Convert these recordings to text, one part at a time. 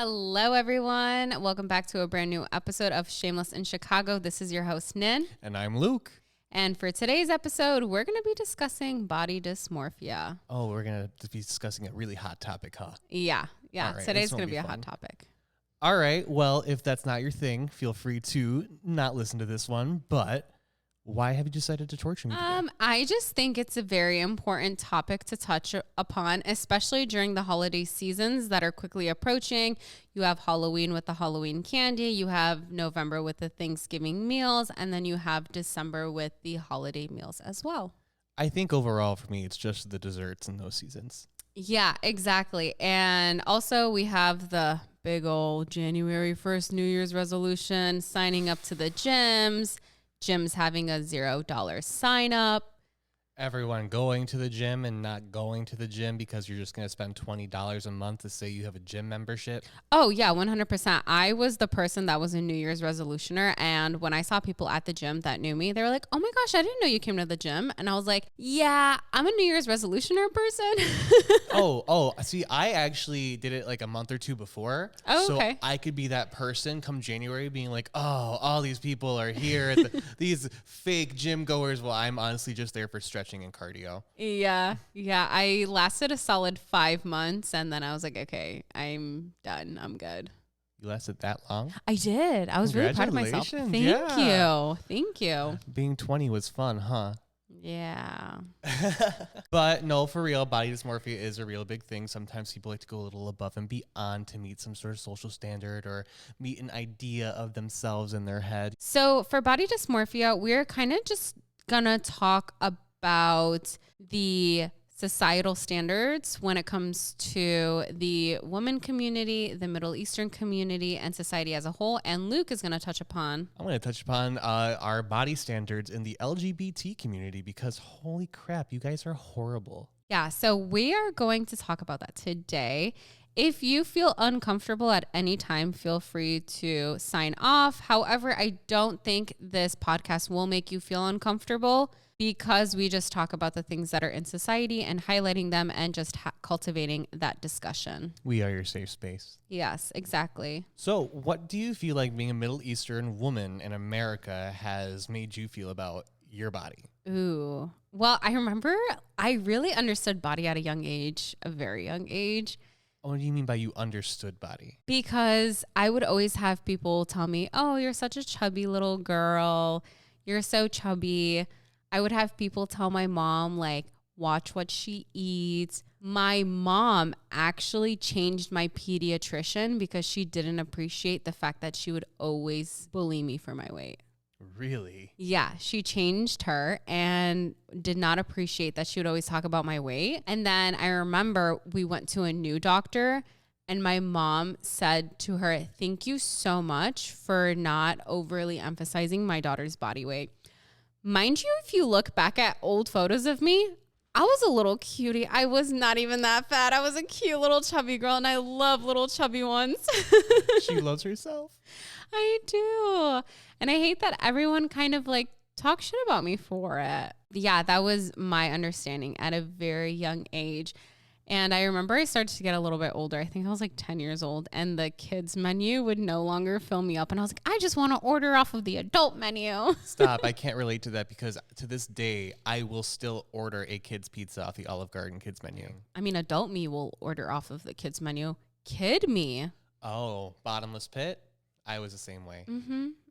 Hello, everyone. Welcome back to a brand new episode of Shameless in Chicago. This is your host, Nin. And I'm Luke. And for today's episode, we're going to be discussing body dysmorphia. Oh, we're going to be discussing a really hot topic, huh? Yeah. Right, Today's going to be a hot topic. All right. Well, if that's not your thing, feel free to not listen to this one. But why have you decided to torture me today? I just think it's a very important topic to touch upon, especially during the holiday seasons that are quickly approaching. You have Halloween with the Halloween candy, you have November with the Thanksgiving meals, and then you have December with the holiday meals as well. I think overall for me, it's just the desserts in those seasons. Yeah, exactly. And also we have the big old January 1st New Year's resolution, signing up to the gyms having a $0 sign up. Everyone going to the gym and not going to the gym because you're just going to spend $20 a month to say you have a gym membership. Oh, yeah, 100%. I was the person that was a New Year's resolutioner. And when I saw people at the gym that knew me, they were like, oh my gosh, I didn't know you came to the gym. And I was like, yeah, I'm a New Year's resolutioner person. See, I actually did it like a month or two before. Oh, okay. So I could be that person come January being like, oh, all these people are here, these fake gym goers. Well, I'm honestly just there for stretching and cardio. Yeah. I lasted a solid 5 months and then I was like, okay, I'm done. I'm good. You lasted that long? I did. I was really proud of myself. Thank you. Being 20 was fun, huh? Yeah. But no, for real, body dysmorphia is a real big thing. Sometimes people like to go a little above and beyond to meet some sort of social standard or meet an idea of themselves in their head. So for body dysmorphia, we're kind of just gonna talk about the societal standards when it comes to the women community, the Middle Eastern community, and society as a whole. And Luke is going to touch upon... I'm going to touch upon our body standards in the LGBT community because holy crap, you guys are horrible. Yeah, so we are going to talk about that today. If you feel uncomfortable at any time, feel free to sign off. However, I don't think this podcast will make you feel uncomfortable because we just talk about the things that are in society and highlighting them and just cultivating that discussion. We are your safe space. Yes, exactly. So what do you feel like being a Middle Eastern woman in America has made you feel about your body? Ooh. Well, I remember I really understood body at a young age, a very young age. What do you mean by you understood body? Because I would always have people tell me, oh, you're such a chubby little girl. You're so chubby. I would have people tell my mom, like, watch what she eats. My mom actually changed my pediatrician because she didn't appreciate the fact that she would always bully me for my weight. Really? Yeah, she changed her and did not appreciate that she would always talk about my weight. And then I remember we went to a new doctor and my mom said to her, thank you so much for not overly emphasizing my daughter's body weight. Mind you, if you look back at old photos of me, I was a little cutie. I was not even that fat. I was a cute little chubby girl and I love little chubby ones. She loves herself. I do. And I hate that everyone kind of like talks shit about me for it. Yeah, that was my understanding at a very young age. And I remember I started to get a little bit older. I think I was like 10 years old and the kids menu would no longer fill me up. And I was like, I just want to order off of the adult menu. Stop. I can't relate to that because to this day, I will still order a kid's pizza off the Olive Garden kids menu. I mean, adult me will order off of the kids menu. Kid me. Oh, bottomless pit? I was the same way.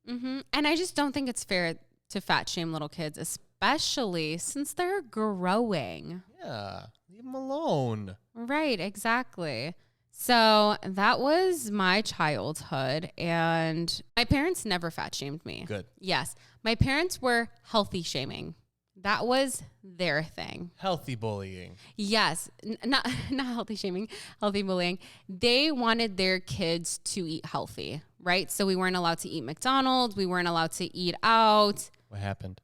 And I just don't think it's fair to fat shame little kids, especially since they're growing. Yeah, leave them alone. Right, exactly. So that was my childhood, and my parents never fat shamed me. Good. Yes, my parents were healthy shaming. That was their thing. Healthy bullying. Yes, not healthy shaming, healthy bullying. They wanted their kids to eat healthy, right? So we weren't allowed to eat McDonald's. We weren't allowed to eat out. What happened?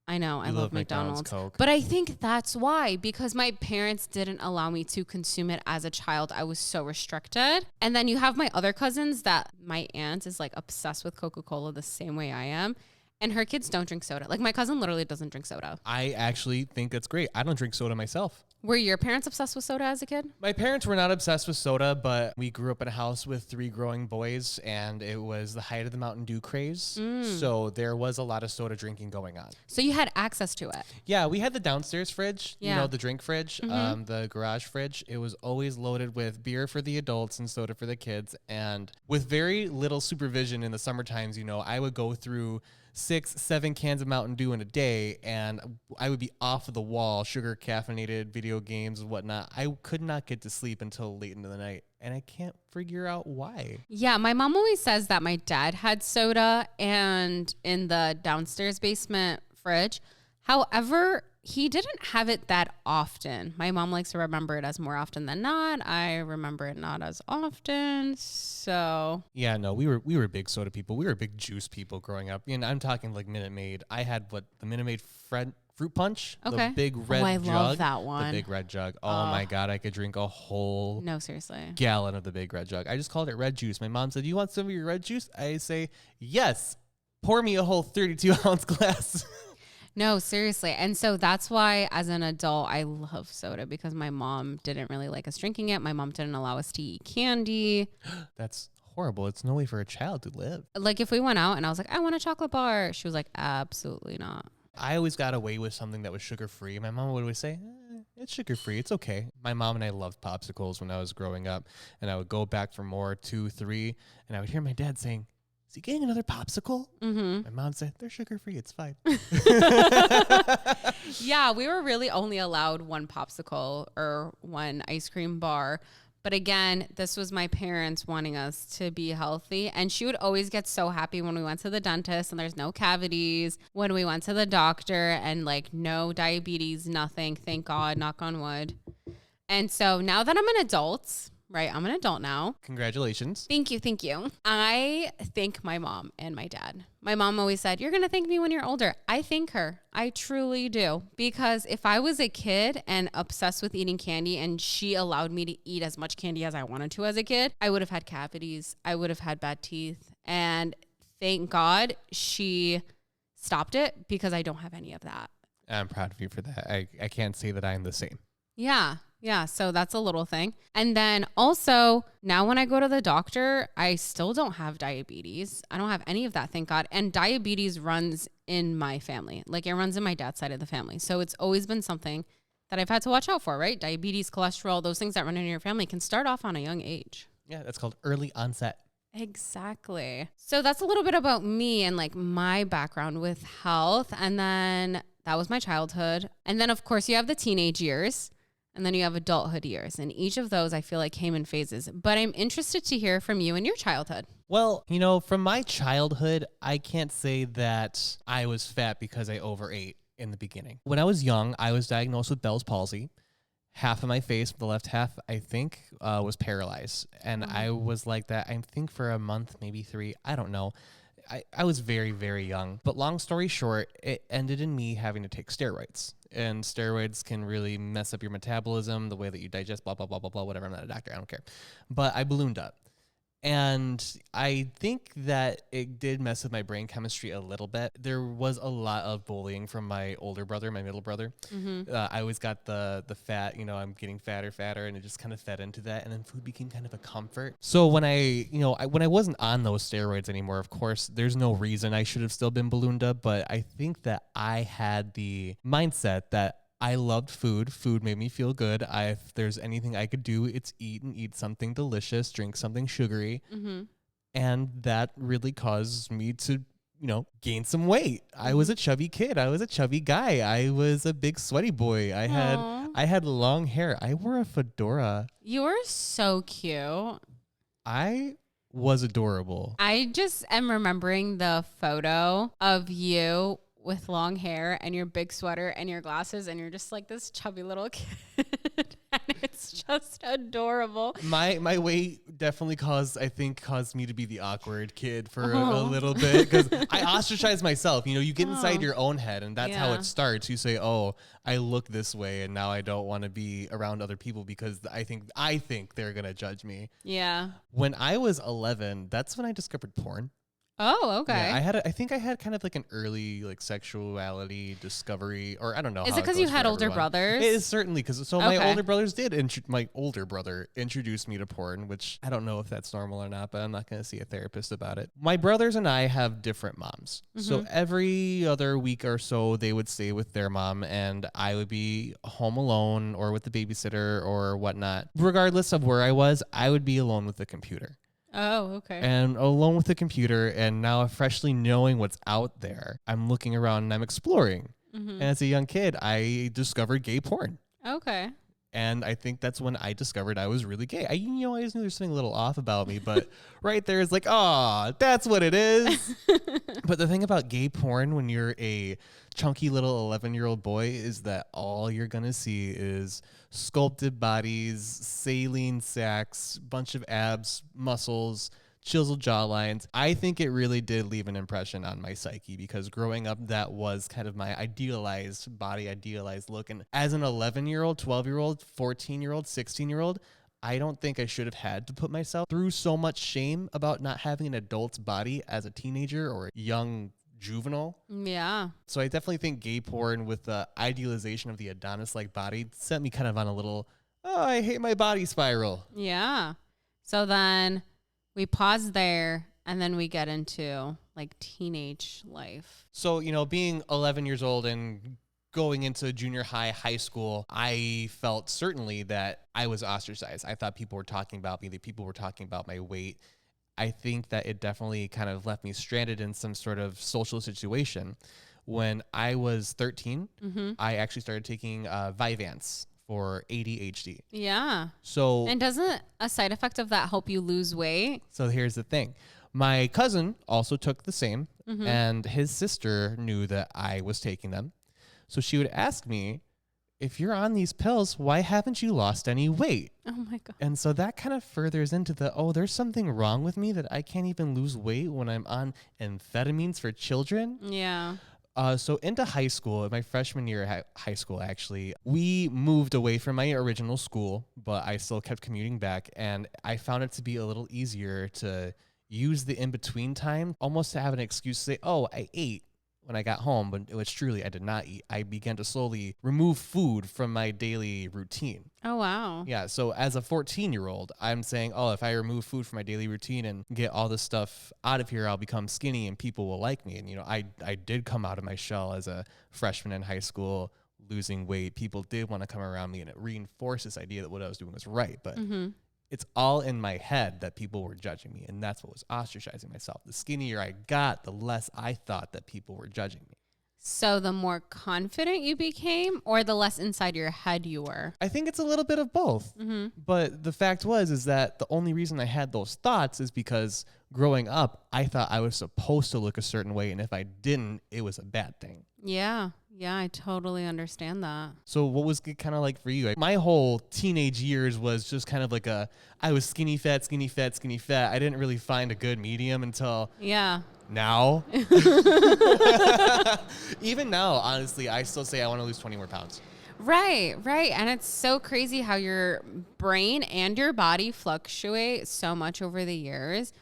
I know, I love McDonald's. Coke. But I think that's why, because my parents didn't allow me to consume it as a child. I was so restricted. And then you have my other cousins that my aunt is like obsessed with Coca-Cola the same way I am. And her kids don't drink soda. Like my cousin literally doesn't drink soda. I actually think that's great. I don't drink soda myself. Were your parents obsessed with soda as a kid? My parents were not obsessed with soda, but we grew up in a house with 3 growing boys, and it was the height of the Mountain Dew craze. So there was a lot of soda drinking going on. So you had access to it. Yeah, we had the downstairs fridge, Yeah. you know, the drink fridge, the garage fridge. It was always loaded with beer for the adults and soda for the kids. And with very little supervision in the summer times, you know, I would go through 6-7 cans of Mountain Dew in a day, and I would be off of the wall, sugar caffeinated, video games and whatnot. I could not get to sleep until late into the night, and I can't figure out why. Yeah, my mom always says that my dad had soda and in the downstairs basement fridge. However, he didn't have it that often. My mom likes to remember it as more often than not. I remember it not as often. So Yeah, no, we were big soda people. We were big juice people growing up. And I'm talking like Minute Maid. I had the Minute Maid fruit punch, Okay. the big red I jug. love that one. The big red jug. Oh my God, I could drink a whole No, seriously. gallon of the big red jug. I just called it red juice. My mom said, "You want some of your red juice?" I say, "Yes." Pour me a whole 32-ounce glass. No, seriously. And so that's why as an adult, I love soda because my mom didn't really like us drinking it. My mom didn't allow us to eat candy. That's horrible. It's no way for a child to live. Like if we went out and I was like, I want a chocolate bar. She was like, absolutely not. I always got away with something that was sugar-free. My mom would always say, it's sugar-free. It's okay. My mom and I loved popsicles when I was growing up, and I would go back for more, 2, 3, and I would hear my dad saying, "Is he getting another popsicle?" Mm-hmm. My mom said, "They're sugar-free. It's fine." Yeah, we were really only allowed one popsicle or one ice cream bar. But again, this was my parents wanting us to be healthy. And she would always get so happy when we went to the dentist and there's no cavities, when we went to the doctor and like no diabetes, nothing. Thank God, knock on wood. And so now that I'm an adult, right? I'm an adult now. Congratulations. Thank you. Thank you. I thank my mom and my dad. My mom always said, "You're going to thank me when you're older." I thank her. I truly do. Because if I was a kid and obsessed with eating candy and she allowed me to eat as much candy as I wanted to as a kid, I would have had cavities. I would have had bad teeth. And thank God she stopped it because I don't have any of that. I'm proud of you for that. I can't say that I'm the same. Yeah. Yeah. So that's a little thing. And then also now when I go to the doctor, I still don't have diabetes. I don't have any of that, thank God. And diabetes runs in my family. Like it runs in my dad's side of the family. So it's always been something that I've had to watch out for, right? Diabetes, cholesterol, those things that run in your family can start off on a young age. Yeah, that's called early onset. Exactly. So that's a little bit about me and like my background with health. And then that was my childhood. And then of course you have the teenage years. And then you have adulthood years. And each of those I feel like came in phases. But I'm interested to hear from you in your childhood. Well, you know, from my childhood, I can't say that I was fat because I overate in the beginning. When I was young, I was diagnosed with Bell's palsy. Half of my face, the left half, I think, was paralyzed. And I was like that, I think, for a month, maybe 3. I don't know. I was very, very young. But long story short, it ended in me having to take steroids. And steroids can really mess up your metabolism, the way that you digest, blah, blah, blah, blah, blah, whatever. I'm not a doctor. I don't care. But I ballooned up. And I think that it did mess with my brain chemistry a little bit. There was a lot of bullying from my older brother, my middle brother. I always got the fat, you know, I'm getting fatter, and it just kind of fed into that. And then food became kind of a comfort. So when when I wasn't on those steroids anymore, of course, there's no reason I should have still been ballooned up. But I think that I had the mindset that I loved food. Food made me feel good. If there's anything I could do, it's eat and eat something delicious, drink something sugary. And that really caused me to, gain some weight. I was a chubby kid. I was a chubby guy. I was a big sweaty boy. I had long hair. I wore a fedora. You were so cute. I was adorable. I just am remembering the photo of you with long hair and your big sweater and your glasses, and you're just like this chubby little kid. And it's just adorable. My weight definitely caused me to be the awkward kid for a little bit, because I ostracized myself. You get inside your own head, and that's how it starts. You say, "Oh, I look this way, and now I don't want to be around other people because I think they're gonna judge me." Yeah. When I was 11, that's when I discovered porn. Oh, okay. Yeah, I think I had kind of like an early like sexuality discovery, or I don't know. Is how it because goes you had for older everyone. brothers? It is certainly because my Okay. older brothers my older brother introduced me to porn, which I don't know if that's normal or not, but I'm not going to see a therapist about it. My brothers and I have different moms, so every other week or so they would stay with their mom, and I would be home alone or with the babysitter or whatnot. Regardless of where I was, I would be alone with the computer. Oh, okay. And alone with the computer, and now freshly knowing what's out there, I'm looking around and I'm exploring. And as a young kid, I discovered gay porn. Okay. And I think that's when I discovered I was really gay. I always knew there's something a little off about me, but right there is like, oh, that's what it is. But the thing about gay porn when you're a chunky little 11-year-old boy is that all you're going to see is sculpted bodies, saline sacs, bunch of abs, muscles, chiseled jawlines. I think it really did leave an impression on my psyche because growing up, that was kind of my idealized body, idealized look. And as an 11-year-old, 12-year-old, 14-year-old, 16-year-old, I don't think I should have had to put myself through so much shame about not having an adult's body as a teenager or a young juvenile. Yeah. So I definitely think gay porn with the idealization of the Adonis-like body sent me kind of on a little, oh, I hate my body spiral. Yeah. So then we pause there and then we get into like teenage life. So, being 11 years old and going into junior high, high school, I felt certainly that I was ostracized. I thought people were talking about me, that people were talking about my weight. I think that it definitely kind of left me stranded in some sort of social situation. When I was 13, I actually started taking Vyvanse for ADHD. Yeah. So, And doesn't a side effect of that help you lose weight? so here's the thing. My cousin also took the same, and his sister knew that I was taking them. So she would ask me, if you're on these pills, why haven't you lost any weight? Oh my God. And so that kind of furthers into there's something wrong with me that I can't even lose weight when I'm on amphetamines for children. Yeah. So into high school, my freshman year at high school, actually, we moved away from my original school, but I still kept commuting back. And I found it to be a little easier to use the in-between time, almost to have an excuse to say, oh, I ate when I got home, but it was truly I did not eat. I began to slowly remove food from my daily routine. Oh, wow. Yeah, so as a 14-year-old, I'm saying, oh, if I remove food from my daily routine and get all this stuff out of here, I'll become skinny and people will like me. And, I did come out of my shell as a freshman in high school, losing weight. People did want to come around me, and it reinforced this idea that what I was doing was right. But it's all in my head that people were judging me, and that's what was ostracizing myself. The skinnier I got, the less I thought that people were judging me. So the more confident you became or the less inside your head you were? I think it's a little bit of both. But the fact is that the only reason I had those thoughts is because growing up, I thought I was supposed to look a certain way. And if I didn't, it was a bad thing. Yeah. Yeah, I totally understand that. So what was it kind of like for you? My whole teenage years was just kind of like I was skinny, fat, skinny, fat, skinny, fat. I didn't really find a good medium until now. Even now, honestly, I still say I want to lose 20 more pounds. Right. And it's so crazy how your brain and your body fluctuate so much over the years.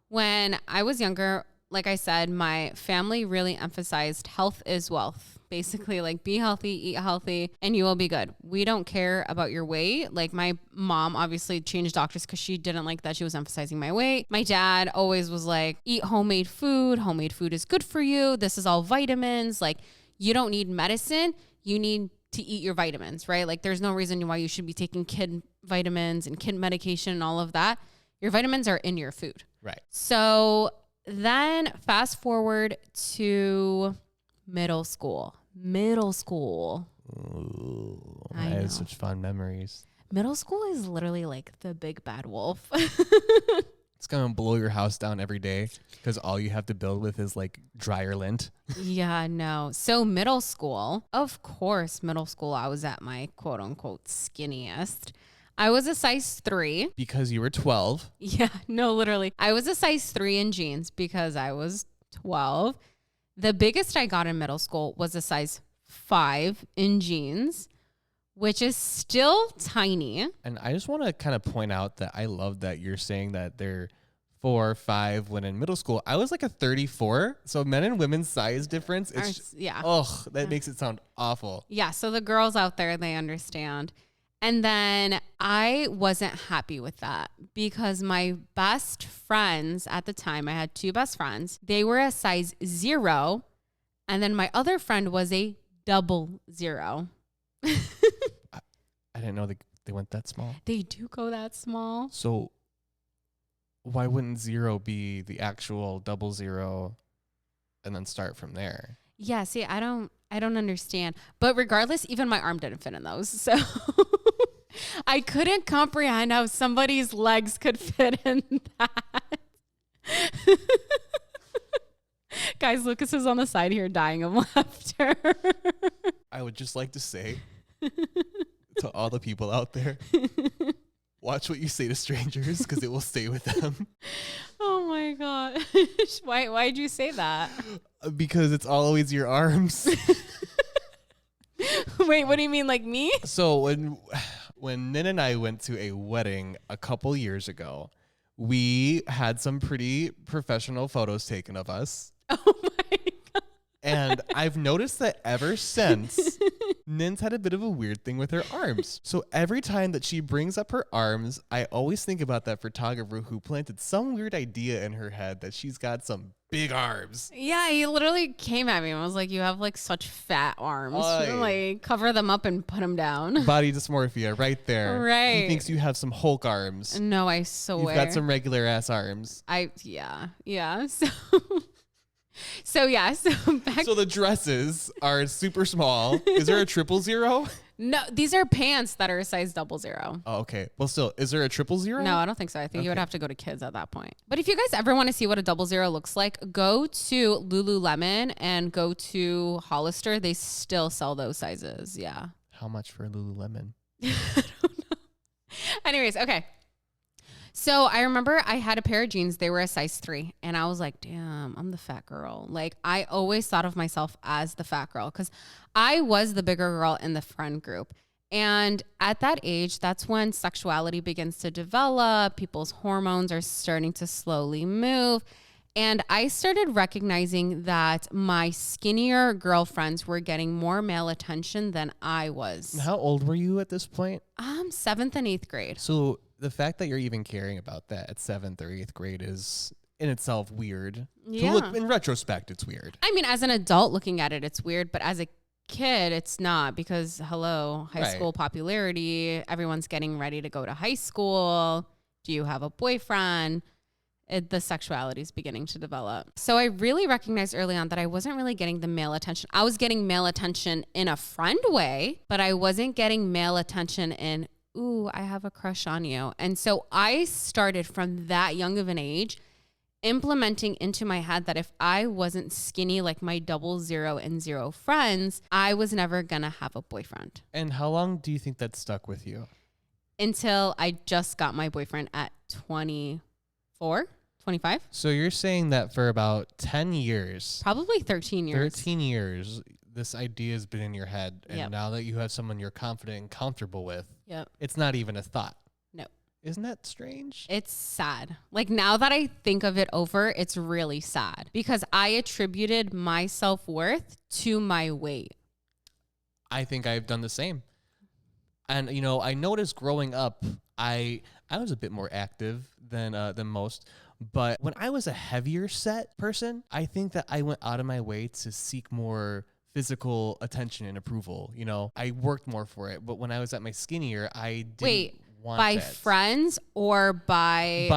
When I was younger, like I said, my family really emphasized health is wealth. Basically, like, be healthy, eat healthy, and you will be good. We don't care about your weight. Like, my mom obviously changed doctors because she didn't like that she was emphasizing my weight. My dad always was like, eat homemade food. Homemade food is good for you. This is all vitamins. Like, you don't need medicine. You need to eat your vitamins, right? Like, there's no reason why you should be taking kid vitamins and kid medication and all of that. Your vitamins are in your food. Right. So then fast forward to middle school. Ooh, I know. had such fond memories. Middle school is literally like the big bad wolf. It's going to blow your house down every day because all you have to build with is like dryer lint. Yeah, no. So middle school, of course, I was at my quote unquote skinniest. I was a size 3. Because you were 12. Yeah, no, literally. I was a size 3 in jeans because I was 12. The biggest I got in middle school was a size 5 in jeans, which is still tiny. And I just want to kind of point out that I love that you're saying that they're 34, 5 when in middle school. I was like a 34. So men and women's size difference. That makes it sound awful. Yeah. So the girls out there, they understand. And then I wasn't happy with that because my best friends at the time, I had 2 best friends, they were a size 0. And then my other friend was a 00. I didn't know they went that small. They do go that small. So why wouldn't 0 be the actual 00 and then start from there? Yeah, see, I don't understand. But regardless, even my arm didn't fit in those. So I couldn't comprehend how somebody's legs could fit in that. Guys, Lucas is on the side here dying of laughter. I would just like to say to all the people out there, watch what you say to strangers because it will stay with them. Oh my God. Why'd you say that? Because it's always your arms. Wait, what do you mean, like me? So when Nin and I went to a wedding a couple years ago, we had some pretty professional photos taken of us. Oh my God. And I've noticed that ever since, Nin's had a bit of a weird thing with her arms. So every time that she brings up her arms, I always think about that photographer who planted some weird idea in her head that she's got some big arms. Yeah, he literally came at me and was like, you have like such fat arms. Oy. Like, cover them up and put them down. Body dysmorphia right there. Right. He thinks you have some Hulk arms. No, I swear. You've got some regular ass arms. Yeah. So back. So the dresses are super small. Is there a 000? No, these are pants that are a size 00. Oh, okay. Well, still, is there a 000? No, I don't think so. I think you would have to go to kids at that point. But if you guys ever want to see what a 00 looks like, go to Lululemon and go to Hollister. They still sell those sizes. Yeah. How much for Lululemon? I don't know. Anyways, okay. So I remember I had a pair of jeans. They were a size 3. And I was like, damn, I'm the fat girl. Like, I always thought of myself as the fat girl because I was the bigger girl in the friend group. And at that age, that's when sexuality begins to develop. People's hormones are starting to slowly move. And I started recognizing that my skinnier girlfriends were getting more male attention than I was. How old were you at this point? 7th and 8th grade. So the fact that you're even caring about that at 7th or 8th grade is in itself weird. Yeah. To look, in retrospect, it's weird. I mean, as an adult looking at it, it's weird. But as a kid, it's not because, high school popularity. Everyone's getting ready to go to high school. Do you have a boyfriend? The sexuality is beginning to develop. So I really recognized early on that I wasn't really getting the male attention. I was getting male attention in a friend way, but I wasn't getting male attention in, ooh, I have a crush on you. And so I started from that young of an age implementing into my head that if I wasn't skinny like my 00 and 0 friends, I was never gonna have a boyfriend. And how long do you think that stuck with you? Until I just got my boyfriend at 24, 25. So you're saying that for about 10 years, Probably 13 years. 13 years, this idea has been in your head. And Yep. now that you have someone you're confident and comfortable with, Yep. it's not even a thought. No. Isn't that strange? It's sad. Like now that I think of it over, it's really sad because I attributed my self-worth to my weight. I think I've done the same. And, you know, I noticed growing up, I was a bit more active than most. But when I was a heavier set person, I think that I went out of my way to seek more physical attention and approval. You know, I worked more for it. But when I was at my skinnier, I didn't want by that. Friends or by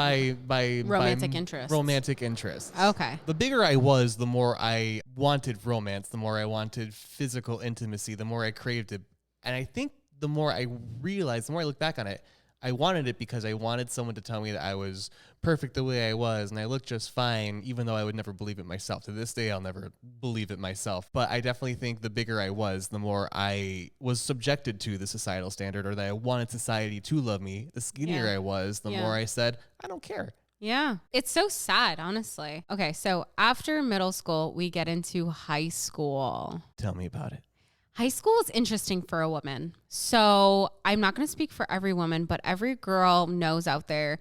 romantic by interests? Romantic interests. Okay. The bigger I was, the more I wanted romance, the more I wanted physical intimacy, the more I craved it. And I think the more I realized, the more I look back on it, I wanted it because I wanted someone to tell me that I was perfect the way I was and I looked just fine, even though I would never believe it myself. To this day, I'll never believe it myself. But I definitely think the bigger I was, the more I was subjected to the societal standard, or that I wanted society to love me. The skinnier Yeah. I was, the Yeah. more I said, I don't care. Yeah. It's so sad, honestly. Okay. So after middle school, we get into high school. Tell me about it. High school is interesting for a woman. So I'm not going to speak for every woman, but every girl knows out there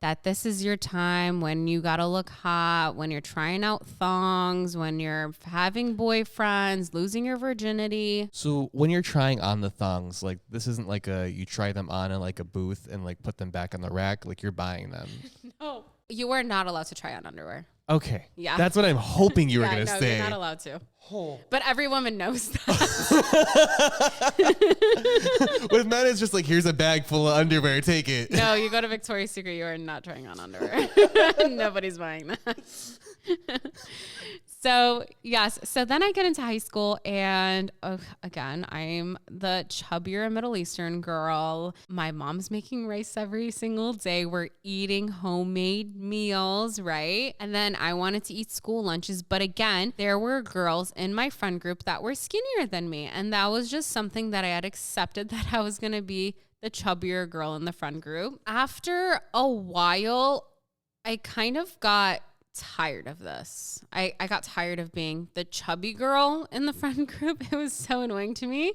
that this is your time when you got to look hot, when you're trying out thongs, when you're having boyfriends, losing your virginity. So when you're trying on the thongs, like this isn't like you try them on in like a booth and like put them back on the rack, like you're buying them. No. You are not allowed to try on underwear. Okay. Yeah. That's what I'm hoping you were going to say. You're not allowed to. Oh. But every woman knows that. With men, it's just like, here's a bag full of underwear. Take it. No, you go to Victoria's Secret, you are not trying on underwear. Nobody's buying that. So, yes. So then I get into high school and again, I'm the chubbier Middle Eastern girl. My mom's making rice every single day. We're eating homemade meals, right? And then I wanted to eat school lunches. But again, there were girls in my friend group that were skinnier than me. And that was just something that I had accepted, that I was going to be the chubbier girl in the friend group. After a while, I kind of got tired of this. I got tired of being the chubby girl in the friend group. It was so annoying to me.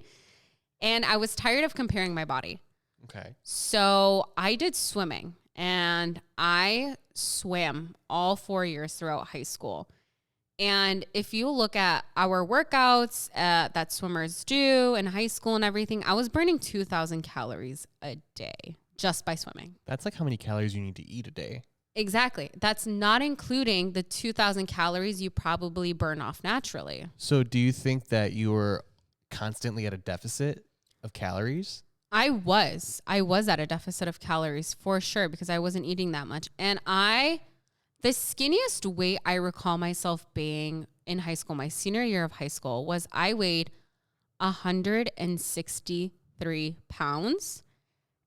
And I was tired of comparing my body. Okay. So I did swimming, and I swam all 4 years throughout high school. And if you look at our workouts that swimmers do in high school and everything, I was burning 2,000 calories a day just by swimming. That's like how many calories you need to eat a day. Exactly. That's not including the 2,000 calories you probably burn off naturally. So do you think that you were constantly at a deficit of calories? I was at a deficit of calories for sure, because I wasn't eating that much. And the skinniest weight I recall myself being in high school, my senior year of high school, was I weighed 163 pounds.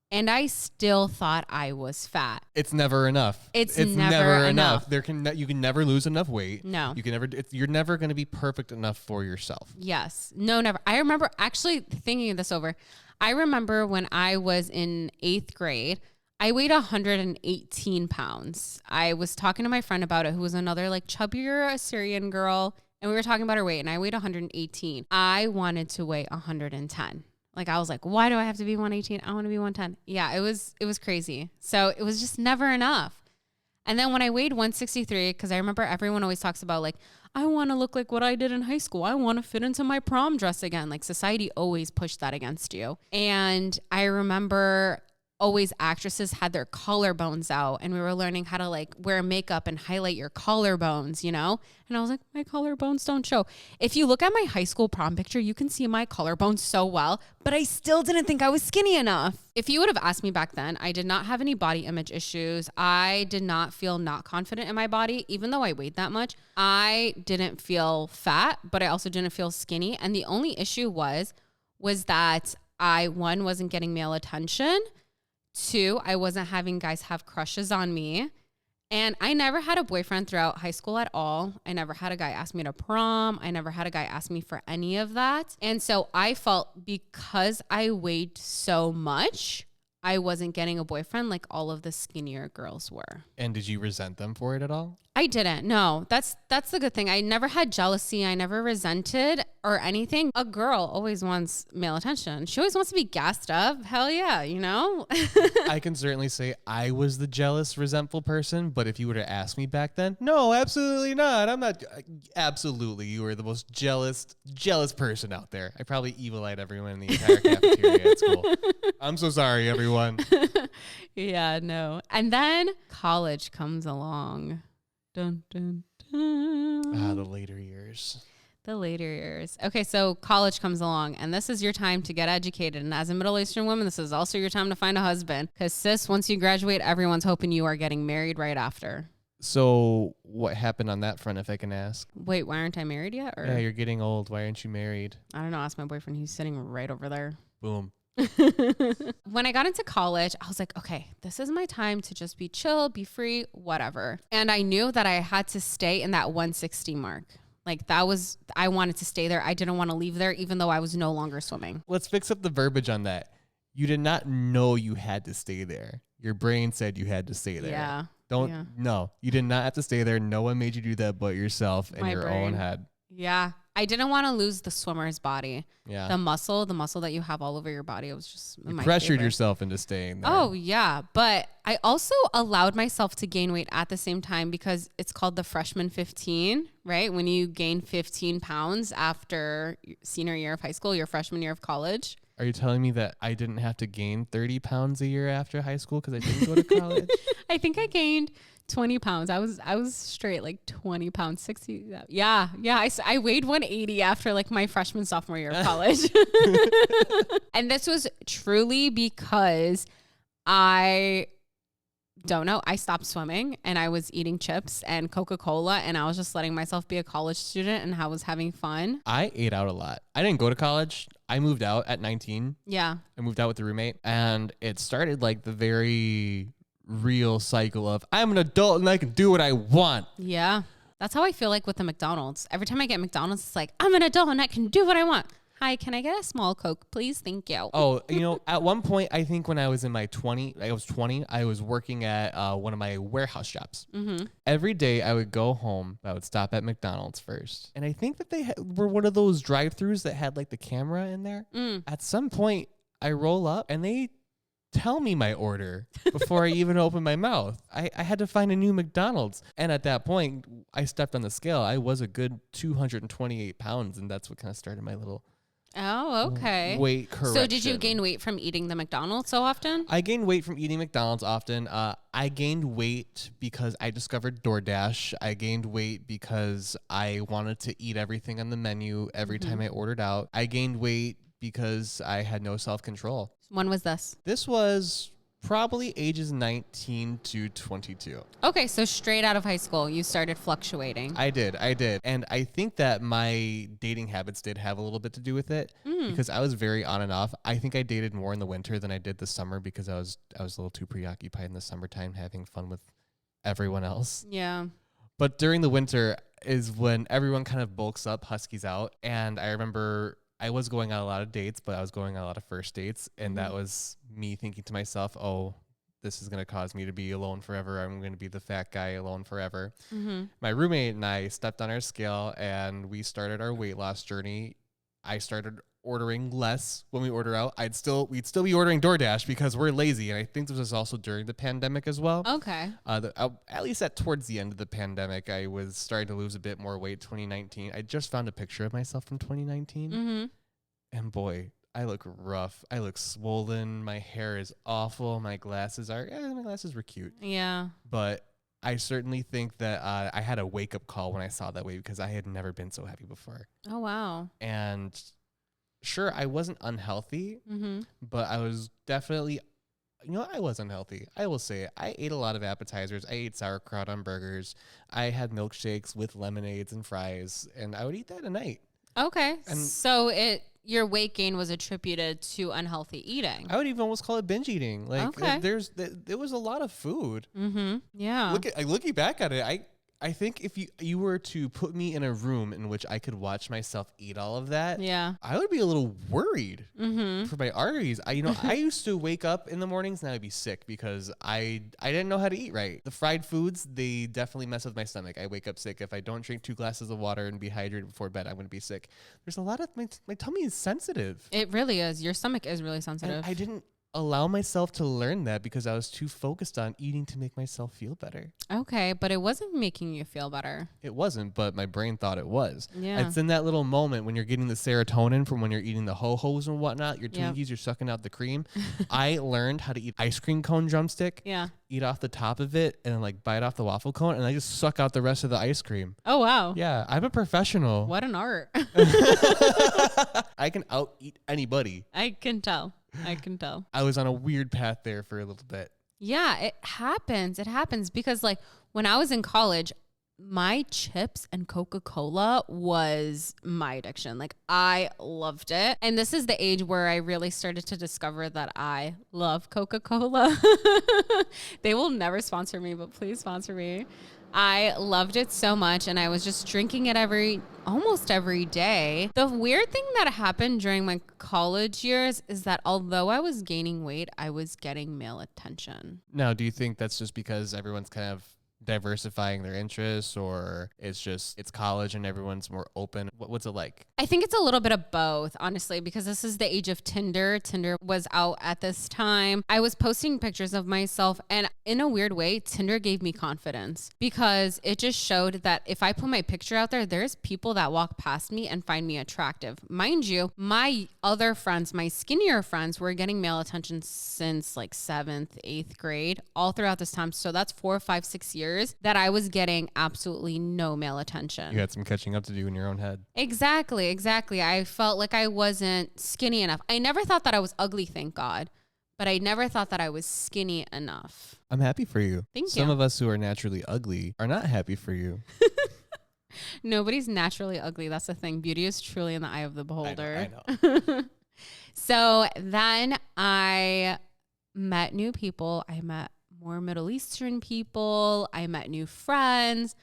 And I still thought I was fat. It's never enough. It's never enough. You can never lose enough weight. No. You're never going to be perfect enough for yourself. Yes. No, never. I remember actually thinking this over. I remember when I was in 8th grade, I weighed 118 pounds. I was talking to my friend about it, who was another like chubbier Assyrian girl. And we were talking about her weight, and I weighed 118. I wanted to weigh 110. Like, I was like, why do I have to be 118? I want to be 110. Yeah, it was crazy. So it was just never enough. And then when I weighed 163, because I remember everyone always talks about like, I want to look like what I did in high school. I want to fit into my prom dress again. Like, society always pushed that against you. And I remember always actresses had their collarbones out, and we were learning how to like wear makeup and highlight your collarbones, you know? And I was like, my collarbones don't show. If you look at my high school prom picture, you can see my collarbones so well, but I still didn't think I was skinny enough. If you would have asked me back then, I did not have any body image issues. I did not feel not confident in my body. Even though I weighed that much, I didn't feel fat, but I also didn't feel skinny. And the only issue was that I, one, wasn't getting male attention. 2, I wasn't having guys have crushes on me. And I never had a boyfriend throughout high school at all. I never had a guy ask me to prom. I never had a guy ask me for any of that. And so I felt because I weighed so much, I wasn't getting a boyfriend like all of the skinnier girls were. And did you resent them for it at all? I didn't. No, that's the good thing. I never had jealousy. I never resented or anything. A girl always wants male attention. She always wants to be gassed up. Hell yeah, you know? I can certainly say I was the jealous, resentful person, but if you were to ask me back then, no, absolutely not. I'm not. Absolutely, you were the most jealous person out there. I probably evil-eyed everyone in the entire cafeteria at school. I'm so sorry, everyone. Yeah, no. And then college comes along. Dun, dun, dun. The later years. The later years. Okay, so college comes along, and this is your time to get educated. And as a Middle Eastern woman, this is also your time to find a husband. Because sis, once you graduate, everyone's hoping you are getting married right after. So what happened on that front, if I can ask? Wait, why aren't I married yet? Or? Yeah, you're getting old. Why aren't you married? I don't know. Ask my boyfriend. He's sitting right over there. Boom. When I got into college, I was like, okay, this is my time to just be chill, be free, whatever. And I knew that I had to stay in that 160 mark. Like I wanted to stay there. I didn't want to leave there, even though I was no longer swimming. Let's fix up the verbiage on that. You did not know you had to stay there. Your brain said you had to stay there. Yeah. No, you did not have to stay there. No one made you do that but yourself and My your brain. own head. Yeah. I didn't want to lose the swimmer's body. Yeah. The muscle that you have all over your body. It was just You my pressured favorite. yourself into staying there. Oh, yeah. But I also allowed myself to gain weight at the same time because it's called the freshman 15, right? When you gain 15 pounds after senior year of high school, your freshman year of college. Are you telling me that I didn't have to gain 30 pounds a year after high school because I didn't go to college? I think I gained 20 pounds. I was straight like 20 pounds, 60. Yeah. I weighed 180 after like my freshman, sophomore year of college. And this was truly because I don't know. I stopped swimming and I was eating chips and Coca-Cola and I was just letting myself be a college student and I was having fun. I ate out a lot. I didn't go to college. I moved out at 19. Yeah. I moved out with a roommate and it started like the very real cycle of I'm an adult and I can do what I want. Yeah. That's how I feel like with the McDonald's. Every time I get McDonald's, it's like, I'm an adult and I can do what I want. Hi, can I get a small Coke, please? Thank you. Oh, at one point, I think when I was in my 20, I was working at one of my warehouse jobs. Mm-hmm. Every day I would go home, I would stop at McDonald's first. And I think that they were one of those drive-thrus that had like the camera in there. At some point, I roll up and they tell me my order before I even open my mouth. I had to find a new McDonald's. And at that point, I stepped on the scale. I was a good 228 pounds. And that's what kind of started my little weight correction. So did you gain weight from eating the McDonald's so often? I gained weight from eating McDonald's often. I gained weight because I discovered DoorDash. I gained weight because I wanted to eat everything on the menu every time I ordered out. I gained weight because I had no self-control. When was this? This was probably ages 19 to 22. Okay, so straight out of high school, you started fluctuating. I did. And I think that my dating habits did have a little bit to do with it because I was very on and off. I think I dated more in the winter than I did the summer because I was a little too preoccupied in the summertime having fun with everyone else. Yeah. But during the winter is when everyone kind of bulks up, huskies out. And I remember I was going on a lot of dates, but I was going on a lot of first dates. And that was me thinking to myself, oh, this is going to cause me to be alone forever. I'm going to be the fat guy alone forever. My roommate and I stepped on our scale and we started our weight loss journey. I started ordering less when we order out. We'd still be ordering DoorDash because we're lazy. And I think this was also during the pandemic as well. Okay. At least towards the end of the pandemic, I was starting to lose a bit more weight. 2019. I just found a picture of myself from 2019. And boy, I look rough. I look swollen. My hair is awful. My glasses were cute. Yeah. But I certainly think that I had a wake-up call when I saw that weight because I had never been so heavy before. Oh, wow. And sure, I wasn't unhealthy, but I was definitely, I was unhealthy. I will say it. I ate a lot of appetizers. I ate sauerkraut on burgers. I had milkshakes with lemonades and fries, and I would eat that at night. Okay. And so your weight gain was attributed to unhealthy eating. I would even almost call it binge eating. Like there was a lot of food. Yeah. Looking back at it, I think if you were to put me in a room in which I could watch myself eat all of that, I would be a little worried for my arteries. I used to wake up in the mornings and I would be sick because I didn't know how to eat right. The fried foods, they definitely mess with my stomach. I wake up sick. If I don't drink 2 glasses of water and be hydrated before bed, I'm going to be sick. There's a lot of, my tummy is sensitive. It really is. Your stomach is really sensitive. And I didn't allow myself to learn that because I was too focused on eating to make myself feel better. Okay, but it wasn't making you feel better. It wasn't, but my brain thought it was. Yeah. It's in that little moment when you're getting the serotonin from when you're eating the ho-hos and whatnot, your Twinkies, you're sucking out the cream. I learned how to eat ice cream cone drumstick. Yeah. Eat off the top of it and then like bite off the waffle cone and I just suck out the rest of the ice cream. Oh, wow. Yeah, I'm a professional. What an art. I can out eat anybody. I can tell. I was on a weird path there for a little bit. Yeah, it happens. It happens because like when I was in college, my chips and Coca-Cola was my addiction. Like I loved it. And this is the age where I really started to discover that I love Coca-Cola. They will never sponsor me, but please sponsor me. I loved it so much and I was just drinking it almost every day. The weird thing that happened during my college years is that although I was gaining weight, I was getting male attention. Now, do you think that's just because everyone's kind of diversifying their interests, or it's college and everyone's more open? What's it like? I think it's a little bit of both, honestly, because this is the age of Tinder. Tinder was out at this time. I was posting pictures of myself, and in a weird way, Tinder gave me confidence because it just showed that if I put my picture out there, there's people that walk past me and find me attractive. Mind you, my other friends, my skinnier friends, were getting male attention since like 7th, 8th grade, all throughout this time. So that's 4, 5, 6 years that I was getting absolutely no male attention. You had some catching up to do in your own head. Exactly. I felt like I wasn't skinny enough. I never thought that I was ugly, thank God, but I never thought that I was skinny enough. I'm happy for you. Thank you. Some of us who are naturally ugly are not happy for you. Nobody's naturally ugly. That's the thing. Beauty is truly in the eye of the beholder. I know. So then I met new people. I met more Middle Eastern people. I met new friends.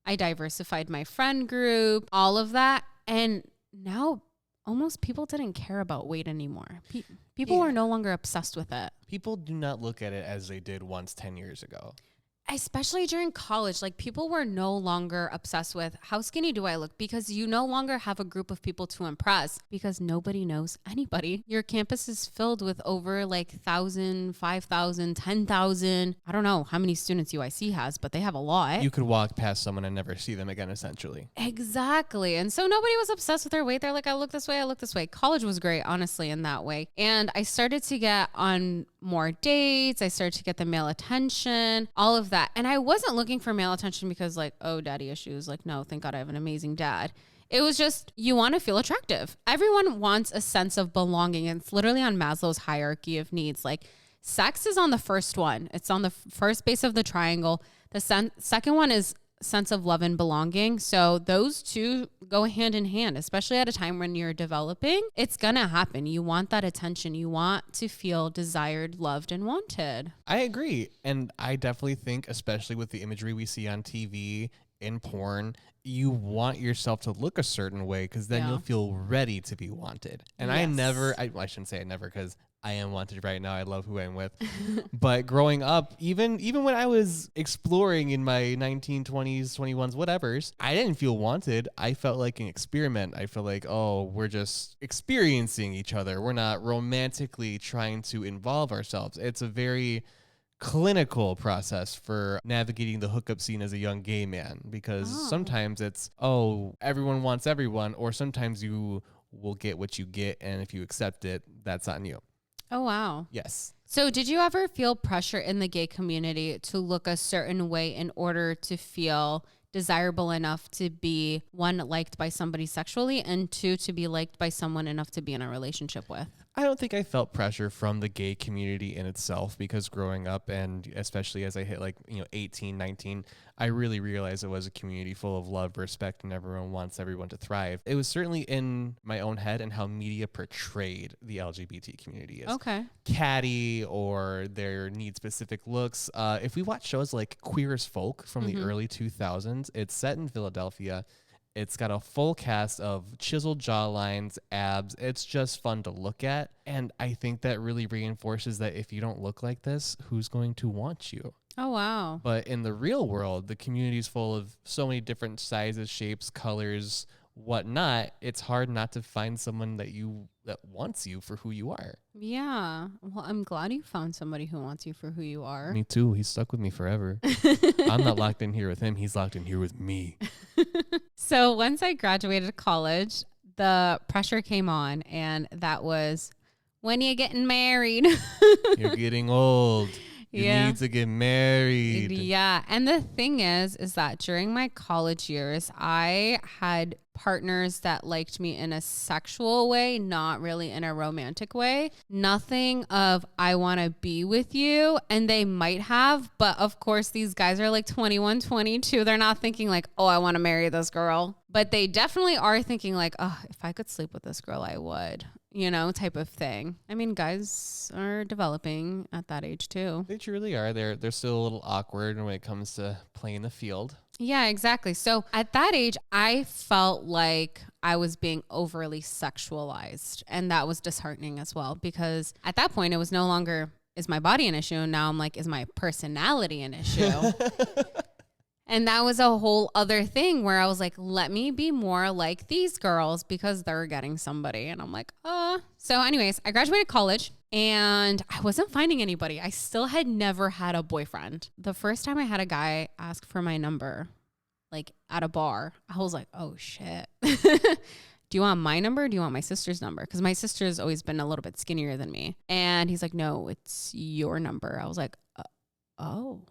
I diversified my friend group, all of that. And now almost people didn't care about weight anymore. People are no longer obsessed with it. People do not look at it as they did once 10 years ago. Especially during college, like people were no longer obsessed with how skinny do I look, because you no longer have a group of people to impress because nobody knows anybody. Your campus is filled with over like 1,000, 5,000, 10,000. I don't know how many students UIC has, but they have a lot. You could walk past someone and never see them again, essentially. Exactly. And so nobody was obsessed with their weight. They're like, I look this way, I look this way. College was great, honestly, in that way. And I started to get on more dates. I started to get the male attention, all of that. And I wasn't looking for male attention because like, oh, daddy issues. Like, no, thank God I have an amazing dad. It was just, you want to feel attractive. Everyone wants a sense of belonging. It's literally on Maslow's hierarchy of needs. Like sex is on the first one. It's on the first base of the triangle. The second one is sense of love and belonging. So those two go hand in hand, especially at a time when you're developing. It's gonna happen. You want that attention. You want to feel desired, loved, and wanted. I agree. And I definitely think, especially with the imagery we see on TV, in porn, you want yourself to look a certain way because then you'll feel ready to be wanted. And Yes. I shouldn't say I never, because I am wanted right now. I love who I'm with. But growing up, even when I was exploring in my 1920s, 21s, whatevers, I didn't feel wanted. I felt like an experiment. I felt like, oh, we're just experiencing each other. We're not romantically trying to involve ourselves. It's a very clinical process for navigating the hookup scene as a young gay man, because sometimes it's, oh, everyone wants everyone, or sometimes you will get what you get, and if you accept it, that's on you. Oh, wow. Yes. So did you ever feel pressure in the gay community to look a certain way in order to feel desirable enough to be, one, liked by somebody sexually, and two, to be liked by someone enough to be in a relationship with? I don't think I felt pressure from the gay community in itself, because growing up, and especially as I hit 18, 19, I really realized it was a community full of love, respect, and everyone wants everyone to thrive. It was certainly in my own head and how media portrayed the LGBT community as catty, or their need specific looks. If we watch shows like Queer as Folk from the early 2000s, it's set in Philadelphia. It's got a full cast of chiseled jawlines, abs. It's just fun to look at. And I think that really reinforces that if you don't look like this, who's going to want you? Oh, wow. But in the real world, the community is full of so many different sizes, shapes, colors, whatnot. It's hard not to find someone that wants you for who you are. Yeah. Well, I'm glad you found somebody who wants you for who you are. Me too. He's stuck with me forever. I'm not locked in here with him. He's locked in here with me. So once I graduated college, the pressure came on, and that was, when you getting married? You're getting old. You need to get married. Yeah. And the thing is that during my college years, I had partners that liked me in a sexual way, not really in a romantic way. Nothing of, I want to be with you. And they might have, but of course these guys are like 21, 22. They're not thinking like, oh, I want to marry this girl. But they definitely are thinking like, oh, if I could sleep with this girl, I would, type of thing. I mean, guys are developing at that age too. They truly are. They're still a little awkward when it comes to playing the field. Yeah, exactly. So at that age, I felt like I was being overly sexualized, and that was disheartening as well, because at that point it was no longer, is my body an issue? And now I'm like, is my personality an issue? And that was a whole other thing where I was like, let me be more like these girls because they're getting somebody. And I'm like, So anyways, I graduated college and I wasn't finding anybody. I still had never had a boyfriend. The first time I had a guy ask for my number, like at a bar, I was like, oh shit. Do you want my number? Or do you want my sister's number? Because my sister's always been a little bit skinnier than me. And he's like, no, it's your number. I was like, oh,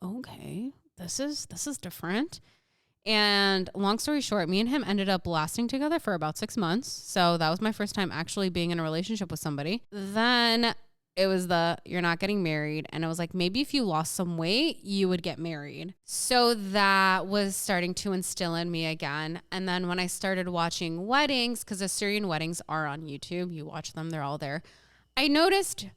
okay. This is different. And long story short, me and him ended up lasting together for about 6 months. So that was my first time actually being in a relationship with somebody. Then it was you're not getting married. And it was like, maybe if you lost some weight, you would get married. So that was starting to instill in me again. And then when I started watching weddings, because Assyrian weddings are on YouTube, you watch them, they're all there. I noticed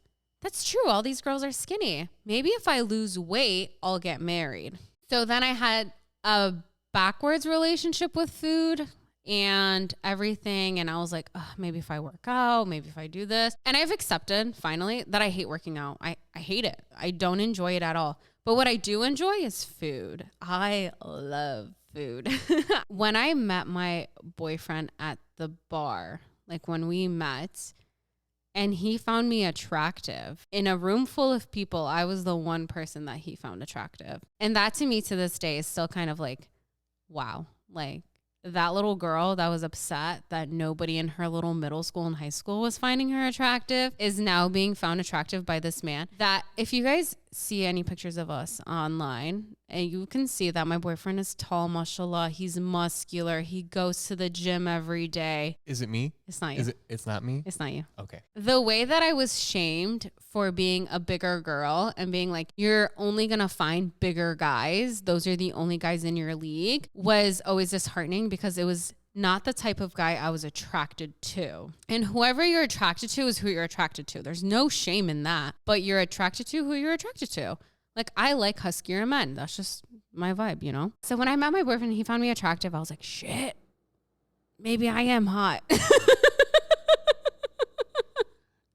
that's true. All these girls are skinny. Maybe if I lose weight, I'll get married. So then I had a backwards relationship with food and everything. And I was like, maybe if I work out, maybe if I do this. And I've accepted finally that I hate working out. I hate it. I don't enjoy it at all. But what I do enjoy is food. I love food. When I met my boyfriend at the bar, like when we met and he found me attractive in a room full of people, I was the one person that he found attractive. And that to me to this day is still kind of like, wow, like that little girl that was upset that nobody in her little middle school and high school was finding her attractive is now being found attractive by this man. That if you guys see any pictures of us online, and you can see that my boyfriend is tall, mashallah. He's muscular. He goes to the gym every day. Is it me? It's not you. It's not me? It's not you. Okay. The way that I was shamed for being a bigger girl and being like, you're only going to find bigger guys. Those are the only guys in your league was always disheartening because it was not the type of guy I was attracted to. And whoever you're attracted to is who you're attracted to. There's no shame in that, but you're attracted to who you're attracted to. Like, I like huskier men. That's just my vibe, you know? So when I met my boyfriend, he found me attractive. I was like, shit, maybe I am hot.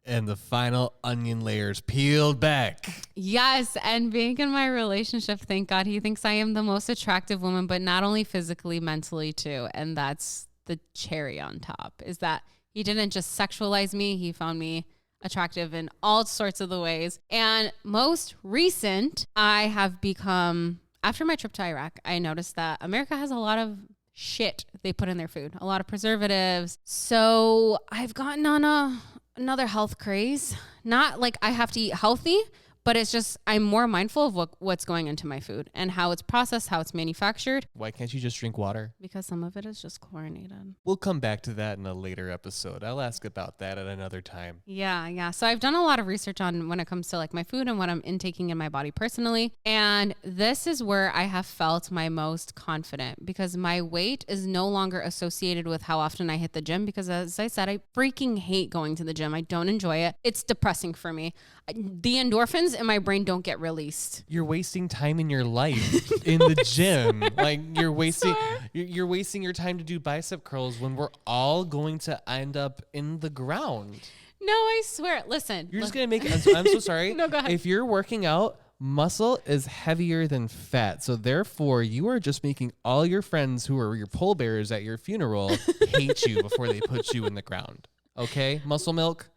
And the final onion layers peeled back. Yes. And being in my relationship, thank God, he thinks I am the most attractive woman, but not only physically, mentally too. And that's the cherry on top, is that he didn't just sexualize me. He found me attractive in all sorts of the ways. And most recent, I have become, after my trip to Iraq, I noticed that America has a lot of shit they put in their food, a lot of preservatives. So I've gotten on another health craze. Not like I have to eat healthy, but it's just I'm more mindful of what's going into my food and how it's processed, how it's manufactured. Why can't you just drink water? Because some of it is just chlorinated. We'll come back to that in a later episode. I'll ask about that at another time. Yeah. So I've done a lot of research on when it comes to like my food and what I'm intaking in my body personally. And this is where I have felt my most confident because my weight is no longer associated with how often I hit the gym because as I said, I freaking hate going to the gym. I don't enjoy it. It's depressing for me. The endorphins in my brain don't get released. You're wasting time in your life in the gym. Like you're wasting your time to do bicep curls when we're all going to end up in the ground. No, I swear. Listen. You're just going to make it. I'm so sorry. No, go ahead. If you're working out, muscle is heavier than fat. So therefore, you are just making all your friends who are your pole bearers at your funeral hate you before they put you in the ground. Okay? Muscle milk?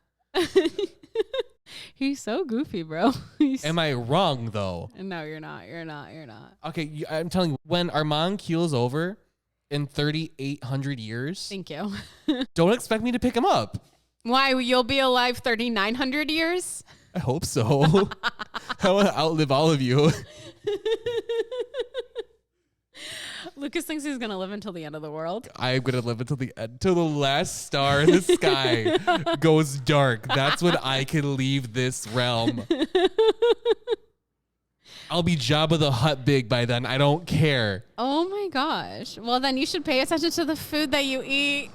He's so goofy, bro. Am I wrong, though? No, you're not. Okay, I'm telling you, when Armand keels over in 3,800 years, thank you. Don't expect me to pick him up. Why? You'll be alive 3,900 years? I hope so. I want to outlive all of you. Lucas thinks he's going to live until the end of the world. I'm going to live until the end, till the last star in the sky goes dark. That's when I can leave this realm. I'll be Jabba the Hutt big by then. I don't care. Oh my gosh. Well, then you should pay attention to the food that you eat.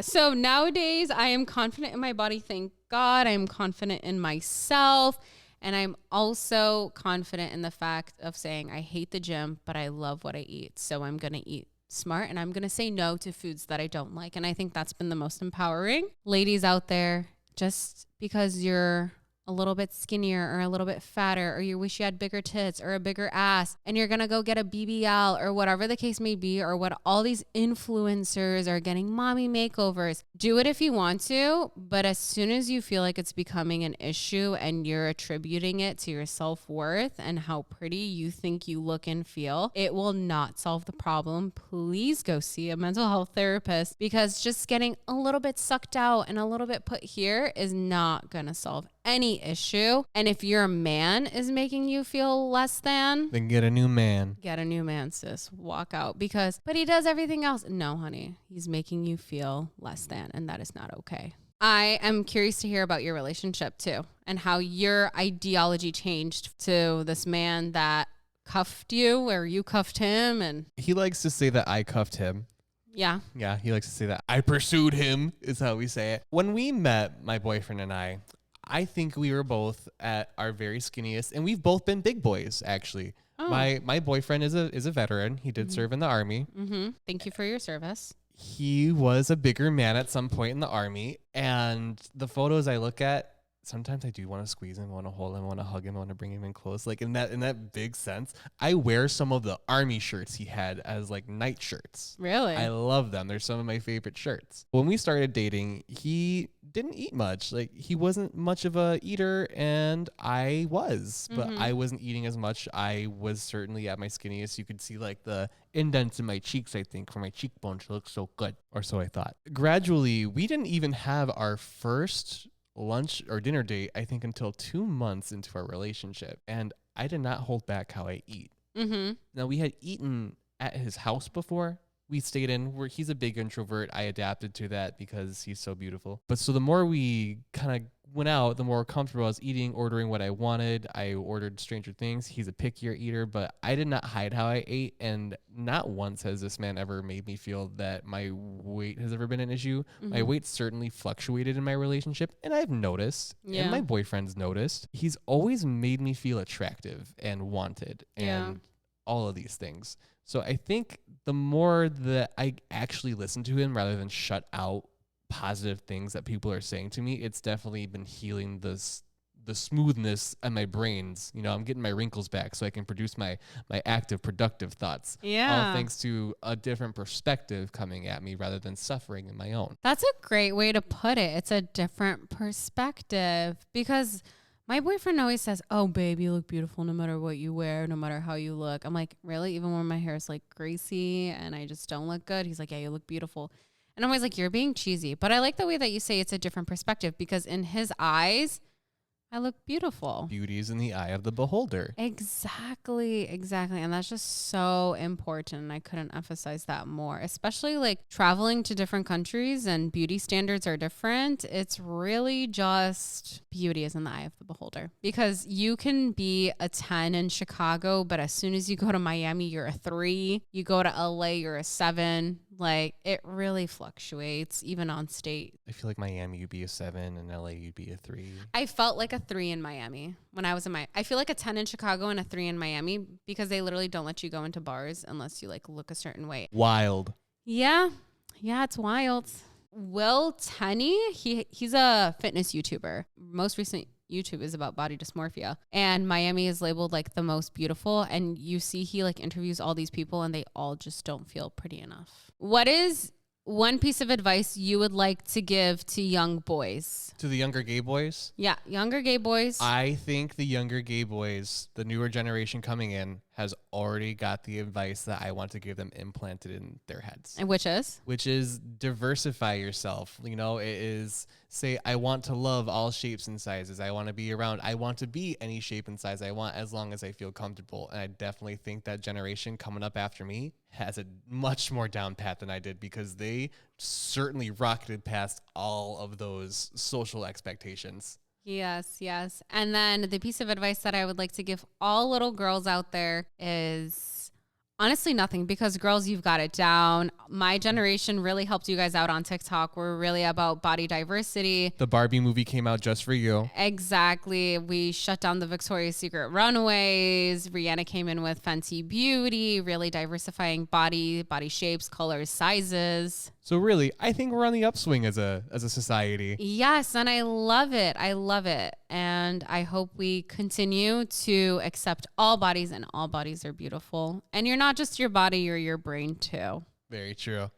So nowadays I am confident in my body. Thank God. I'm confident in myself. And I'm also confident in the fact of saying I hate the gym, but I love what I eat. So I'm going to eat smart and I'm going to say no to foods that I don't like. And I think that's been the most empowering. Ladies out there, just because you're a little bit skinnier or a little bit fatter, or you wish you had bigger tits or a bigger ass, and you're going to go get a BBL or whatever the case may be, or what all these influencers are getting mommy makeovers. Do it if you want to, but as soon as you feel like it's becoming an issue and you're attributing it to your self-worth and how pretty you think you look and feel, it will not solve the problem. Please go see a mental health therapist, because just getting a little bit sucked out and a little bit put here is not going to solve any issue. And if your man is making you feel less than, then get a new man. Get a new man, sis. Walk out, but he does everything else. No, honey, he's making you feel less than, and that is not okay. I am curious to hear about your relationship too, and how your ideology changed to this man that cuffed you, or you cuffed him. And he likes to say that I cuffed him. Yeah, he likes to say that I pursued him, is how we say it. When we met, my boyfriend and I think we were both at our very skinniest, and we've both been big boys, actually. Oh. My boyfriend is a veteran. He did serve in the Army. Thank you for your service. He was a bigger man at some point in the Army, and the photos I look at, sometimes I do want to squeeze him, want to hold him, want to hug him, want to bring him in close. Like in that big sense, I wear some of the Army shirts he had as like night shirts. Really? I love them. They're some of my favorite shirts. When we started dating, he didn't eat much. Like he wasn't much of a eater, and I was, but I wasn't eating as much. I was certainly at my skinniest. You could see like the indents in my cheeks, I think, for my cheekbones to look so good, or so I thought. Gradually, we didn't even have our first lunch or dinner date, I think, until 2 months into our relationship. And I did not hold back how I eat. Now, we had eaten at his house before. We stayed in where he's a big introvert. I adapted to that because he's so beautiful. But so the more we kind of went out, the more comfortable I was eating, ordering what I wanted. I ordered Stranger Things. He's a pickier eater, but I did not hide how I ate. And not once has this man ever made me feel that my weight has ever been an issue. My weight certainly fluctuated in my relationship, and I've noticed, and my boyfriend's noticed, he's always made me feel attractive and wanted and all of these things. So I think the more that I actually listen to him rather than shut out positive things that people are saying to me, it's definitely been healing the smoothness in my brains. You know, I'm getting my wrinkles back so I can produce my active, productive thoughts. Yeah. All thanks to a different perspective coming at me rather than suffering in my own. That's a great way to put it. It's a different perspective, because my boyfriend always says, oh, babe, you look beautiful no matter what you wear, no matter how you look. I'm like, really? Even when my hair is like greasy and I just don't look good? He's like, yeah, you look beautiful. And I'm always like, you're being cheesy. But I like the way that you say it's a different perspective, because in his eyes, I look beautiful. Beauty is in the eye of the beholder. Exactly. And that's just so important. I couldn't emphasize that more, especially like traveling to different countries and beauty standards are different. It's really just beauty is in the eye of the beholder, because you can be a 10 in Chicago, but as soon as you go to Miami, you're a 3. You go to LA, you're a 7. Like, it really fluctuates, even on state. I feel like Miami, you'd be a 7, and LA, you'd be a 3. I felt like a 3 in Miami when I was in I feel like a 10 in Chicago and a 3 in Miami, because they literally don't let you go into bars unless you like look a certain way. Wild. Yeah, it's wild. Will Tenney, he's a fitness YouTuber. Most recent YouTube is about body dysmorphia, and Miami is labeled like the most beautiful, and you see he like interviews all these people and they all just don't feel pretty enough. What is one piece of advice you would like to give to young boys? To the younger gay boys? Yeah, younger gay boys. I think the younger gay boys, the newer generation coming in, has already got the advice that I want to give them implanted in their heads. And which is? Which is diversify yourself. You know, it is say, I want to love all shapes and sizes. I want to be around. I want to be any shape and size I want as long as I feel comfortable. And I definitely think that generation coming up after me has a much more down pat than I did, because they certainly rocketed past all of those social expectations. Yes. And then the piece of advice that I would like to give all little girls out there is Honestly, nothing, because girls, you've got it down. My generation really helped you guys out on TikTok. We're really about body diversity. The Barbie movie came out just for you. Exactly. We shut down the Victoria's Secret runways. Rihanna came in with Fenty Beauty, really diversifying body shapes, colors, sizes. So really, I think we're on the upswing as a society. Yes, and I love it. I love it. And I hope we continue to accept all bodies, and all bodies are beautiful. And you're not just your body, you're your brain too. Very true.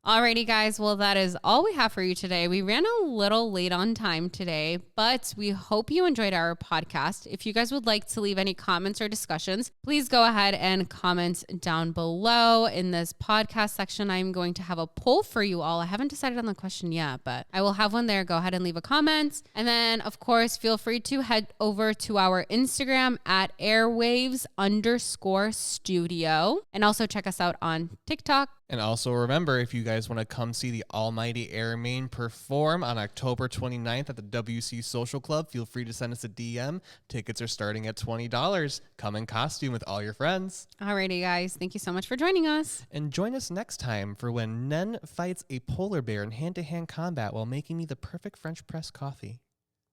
Alrighty, guys. Well, that is all we have for you today. We ran a little late on time today, but we hope you enjoyed our podcast. If you guys would like to leave any comments or discussions, please go ahead and comment down below in this podcast section. I'm going to have a poll for you all. I haven't decided on the question yet, but I will have one there. Go ahead and leave a comment. And then, of course, feel free to head over to our Instagram at airwaves_studio. And also check us out on TikTok. And also remember, if you guys want to come see the almighty Airmain perform on October 29th at the WC Social Club, feel free to send us a DM. Tickets are starting at $20. Come in costume with all your friends. Alrighty, guys. Thank you so much for joining us. And join us next time for when Nen fights a polar bear in hand-to-hand combat while making me the perfect French press coffee.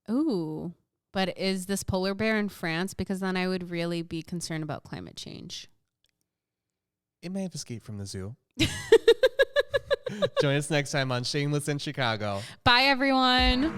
Ooh, but is this polar bear in France? Because then I would really be concerned about climate change. It may have escaped from the zoo. Join us next time on Shameless in Chicago. Bye, everyone.